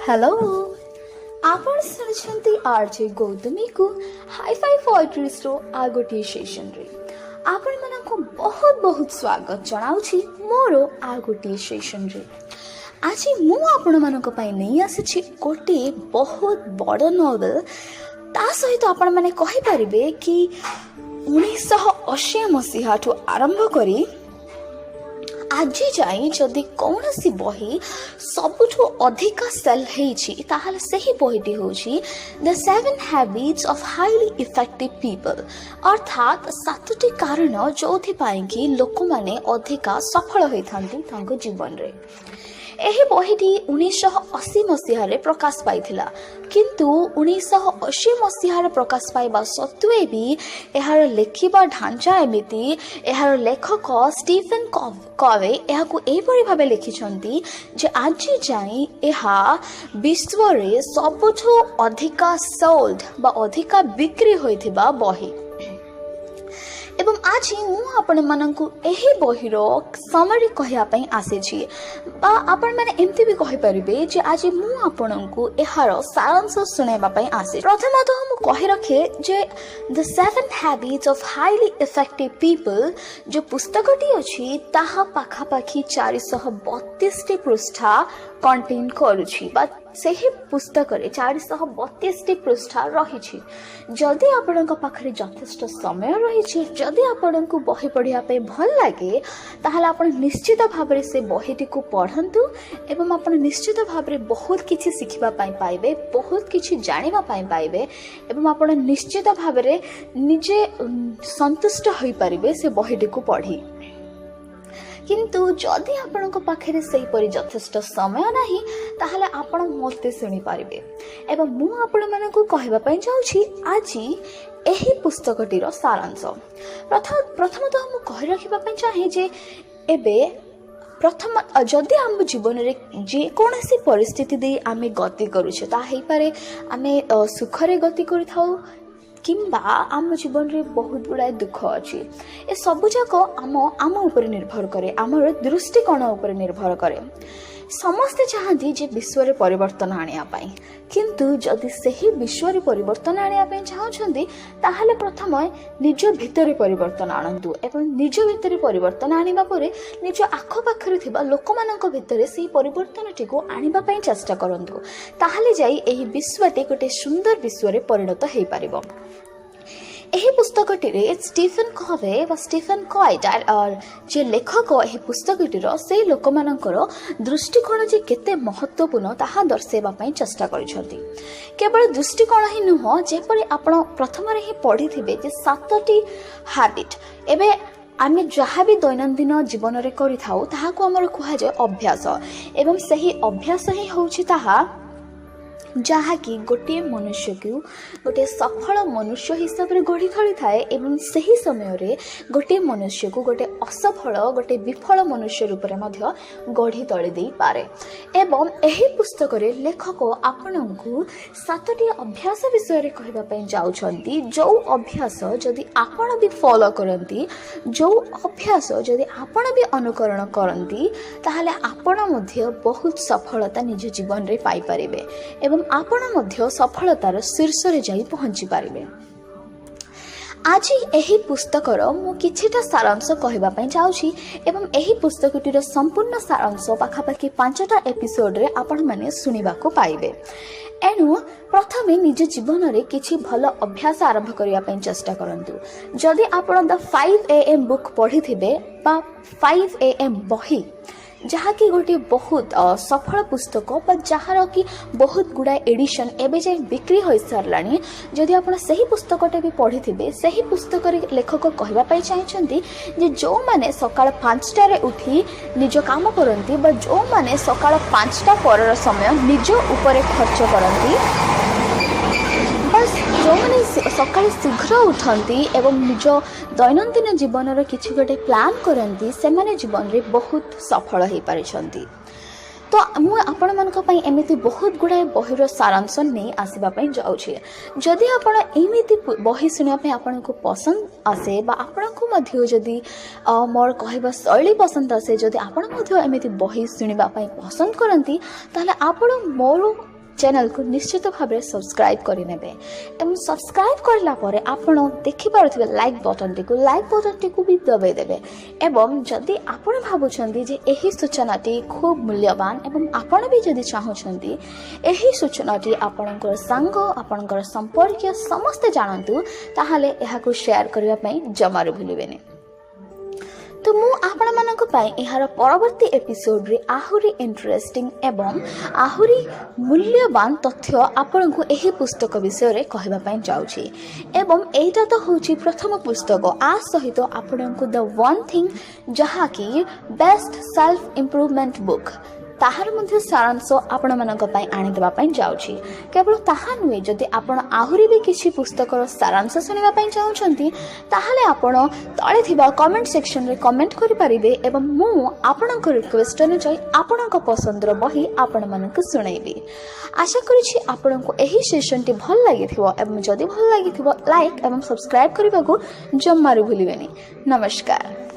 Hello आपण सुनिछंती RJ Gautami को hi-fi poetries रो आ गोटे सेशन रे आपण मानको बहुत बहुत स्वागत जनाउछि मोरो आ गोटे सेशन रे। आज मु आपण मानको पई नै आसीछि गोटे बहुत बड़ नोवेल। ता सहित आपण माने कहि परिबे कि 1980 मसीहा ठु आरंभ करी आज जाए जदि कौन सी बही सबुठु अधिका सेल हेछि ताहाल सही बहीटी होछि the 7 habits of highly effective people, अर्थात 7टी कारण जोथि पाई कि लोक माने अधिका सफल होइथांती तांको जीवन रे। एही बहीटी 1980 मसीह प्रकाश पाइथिला, किंतु 1980 मसीह प्रकाश पाइबा सत्वे भी एहार लेखिबा ढांचा एमिति एहार लेखक स्टीफन कवे एहाकु एपरि भाबे लिखिछंती जे आज जाई एहा विश्व रे सबुठु अधिका सोल्ड बा अधिका बिक्री होइथिबा बही। एवं आज मु आपण मानकु एही बहिरो समरी कहया पई आसे छी बा आपण माने एम्ति भी कहि परिबे जे आज मु आपनकु एहार सारांश सुनेबा पई आसे। प्रथमतः मु कहि रखे जे the 7 habits of highly effective people जो पुस्तकटी अछि ताहा पाखा पाखी 432 टी पृष्ठा कंटेन करूछि बा सेही पुस्तक रे 432 टी पृष्ठा रहिछि। जदि आपनक पाखरे यथेष्ट समय रहिछि, जदि आपनकु बही पढ़िया पे भल लागे ताहले आपण निश्चित भाबरे से बहीटी को पढ़ंतु एवं आपण निश्चित भाबरे बहुत किछि सिखिबा पई पाइबे, बहुत किछि जानिबा पई पाइबे एवं आपण निश्चित भाबरे निजे संतुष्ट होई परिबे से बहीटी को पढ़ी। किंतु जदि आपनक पाखरे सेही परि यथेष्ट समय नाही ताहले आपण मोते सुनि पारिबे। एवं मु आपण मानकु कहबा पई जाउछि आज एही पुस्तकटीर सारांश। प्रथमतः मु कहि रखिबा पई चाहे जे एबे प्रथम जदि आम जीवन रे जे कोनसी परिस्थिति दे आमे गति करूछे ता हेई पारे आमे सुखरे गति करिथाउ किंबा आम जीवन रे बहुत गुड़ाए दुख अच्छी। ए सबु जाक आम ऊपर निर्भर करे, आमर दृष्टिकोण ऊपर निर्भर करे। समस्ते चाहती जे विश्व रे परिवर्तन आनिया पाई, किंतु जदि सही विश्व रे परिवर्तन आनिया पाई चाहछंती ताहाले प्रथम निज भितर परिवर्तन आनंतु एवं निज भितर परिवर्तन आनिबा परे निज आख पाखरे थिबा लोकमानक भितर सेही परिवर्तनटी को आनिबा पाई चेष्टा करंतु, ताहाले जाई एही विश्वटी गोटे सुंदर विश्व रे परिणत हेई पारिबो। एही पुस्तकटी रे स्टीफन कवे वा स्टीफन कॉयड और जे लेखक एही पुस्तकटीर से लोकमानकर दृष्टिकोण जे केते महत्वपूर्ण ताहा दर्शाइबा पई चेष्टा करिसथि। केवल दृष्टिकोण ही नुह जेपरि आपण प्रथम रे ही पढ़ी थिबे जे 7टी हैबिट एबे आमे जहाँ भी दैनंदिन जीवन रे करि थाउ ताहाको हमर कुहा जाय अभ्यास एवं सही अभ्यास ही होउछि ताहा जहाँ कि गोटे मनुष्य को गोटे सफल मनुष्य हिसाब से गढ़ी खड़ी थाए एवं सही समय रे गोटे मनुष्य को गोटे असफल गोटे विफल मनुष्य रूप में गढ़ी तले दे पारे। एवं एही पुस्तक रे लेखक आपनकु 7टी अभ्यास विषय रे कहबा पई जाउछंती, जो अभ्यास जदि आपण भी फॉलो करंती, जो अभ्यास जदि आपण भी अनुकरण करंती ताहले आपण मध्ये बहुत सफलता निज जीवन रे पाई परिबे एवं आपण मध्य सफलतार शीर्ष रे जाई पहुंची पारिबे। आज एही पुस्तकर मु किछिटा सारांश कहबा पई जाउछि एवं एही पुस्तकटीर संपूर्ण सारांश पाखापाखि 5टा एपिसोड रे आपण माने सुनिबा को पाइबे। एनु प्रथमे निज जीवन रे किछि भल अभ्यास आरंभ करिया पई चेष्टा करंतु। जदि आपण द 5 AM बुक पढ़ी थिबे बा 5 AM बही जहाँ की गोटे बहुत सफल पुस्तक बा जहाँ की बहुत गुड़ा एडिशन एबे जाए बिक्री हो सारानी, जदि आप सही पुस्तकटे भी पढ़ी थे सही पुस्तक लेखक कहवाई चाहते जे जो माने सकाळ 5टा रे उठी निज काम करती बा जो माने सकाळ 5टा पर समय निज ऊपर खर्च करती बस जो मैंने सकाल शीघ्र उठती एवं निज दैनंदिन जीवन किसी गोटे प्लान करती से माने जीवन रे बहुत सफल हो पारिछंती। तो मु आपण मानक पई एमिति बहुत गुड़ाए बहिर सारांश नहीं आसवाई जाऊँगी। जदि आपण एमिति बही शुणा आपण को पसंद आसे बा आपण को मध्य जदि मोर कहबा शैली पसंद आसे, जदि आपण मध्य एमिति बही शुणा पसंद करती ताहले आपण मोर चैनल को निश्चित भाव में सब्सक्राइब करने एवं सब्सक्राइब करला परे आपण देखि पारुथिबे लाइक बटन टी को भी दबाई देबे एवं जदि आपण भाबुछंती जे एही सूचनाटी खूब मूल्यवान एवं आपण भी जदि चाहुछंती एही सूचनाटी आपणकर सांग आपणकर संपर्क समस्त जानतु ताहाले एहाकु शेयर करिवा पई जमारू भूलिबेनी। तो मु आपण मानक पई एहार परवर्ती एपिसोड रे आहुरी इंटरेस्टिंग एवं आहुरी मूल्यवान तथ्य आपण को एही पुस्तक विषय रे कहबा पई जाउची एवं एटा तो होची प्रथम पुस्तक आ सहित आपण को द वन थिंग जहा की बेस्ट सेल्फ इंप्रूवमेंट बुक ताहार मध्य सारांश आपण मानक पई आनी देबा पई जाउची। केवल ताहा नुए जदि आपण आहुरी भी किछि पुस्तकर सारांश सुनिबा पई चाहुछंती ताहाले आपण तळे थिबा कमेंट सेक्शन रे कमेंट करि परिबे एवं मु आपणक रिक्वेस्ट अनुसार आपणक पसंदर बही आपण मानक सुनाइबी। आशा करिछि आपणको एही सेशन टी भल लागिथिबो एवं जदि भल लागिथिबो लाइक एवं सब्सक्राइब करिबाको जम्मारू भूलिबेनी। नमस्कार।